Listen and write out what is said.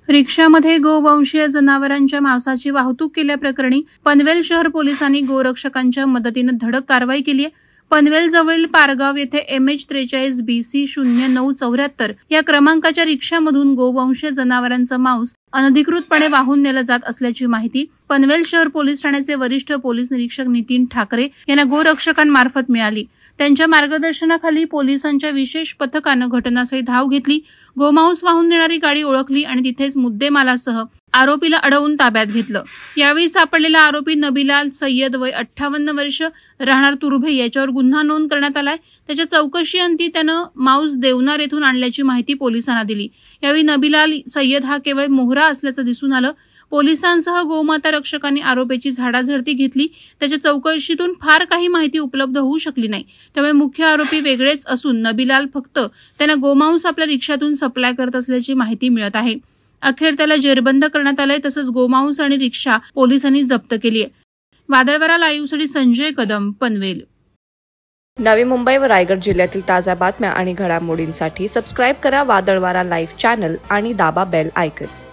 रिक्षामध्ये गोवंशीय जनावरांच्या मांसाची वाहतूक केल्याप्रकरणी पनवेल शहर पोलिसांनी गोरक्षकांच्या मदतीने धडक कारवाई केली आहे। पनवेल जवळील पारगाव येथे MH43 BC 0974 या क्रमांकाच्या रिक्षामधून गोवंशीय जनावरांचं मांस अनधिकृतपणे वाहून नेलं जात असल्याची माहिती पनवेल शहर पोलीस ठाण्याचे वरिष्ठ पोलीस निरीक्षक नितीन ठाकरे यांना गोरक्षकांमार्फत मिळाली। त्यांच्या मार्गदर्शनाखाली पोलिसांच्या विशेष पथकानं घटनास्थळी धाव घेतली, गोमांस वाहून नेणारी गाडी ओळखली आणि तिथेच मुद्देमालासह आरोपीला अडवून ताब्यात घेतलं। यावेळी सापडलेला आरोपी नबीलाल सय्यद वय 58 वर्ष राहणार तुर्भे याच्यावर गुन्हा नोंद करण्यात आलाय। त्याच्या चौकशीअंती त्यानं मांस देवनार येथून आणल्याची माहिती पोलिसांना दिली। यावेळी नबीलाल सय्यद हा केवळ मोहरा असल्याचं दिसून आलं। पोलिसांसह गोमाता रक्षकांनी आरोपीची झाडाझडती घेतली। त्याच्या चौकशीतून फार काही माहिती उपलब्ध होऊ शकली नाही, त्यामुळे मुख्य आरोपी वेगळेच असून नबीलाल फक्त त्यांना गोमांस आपल्या रिक्षातून सप्लाय करत असल्याची माहिती मिळत आहे। अखेर त्याला जेरबंद करण्यात आलंय, तसंच गोमांस आणि रिक्षा पोलिसांनी जप्त केली आहे। वादळवारा लाईव्हसाठी संजय कदम, पनवेल। नवी मुंबई व रायगड जिल्ह्यातील ताज्या बातम्या आणि घडामोडींसाठी सबस्क्राईब करा वादळवारा लाईव्ह चॅनल आणि दाबा बेल आयकॉन।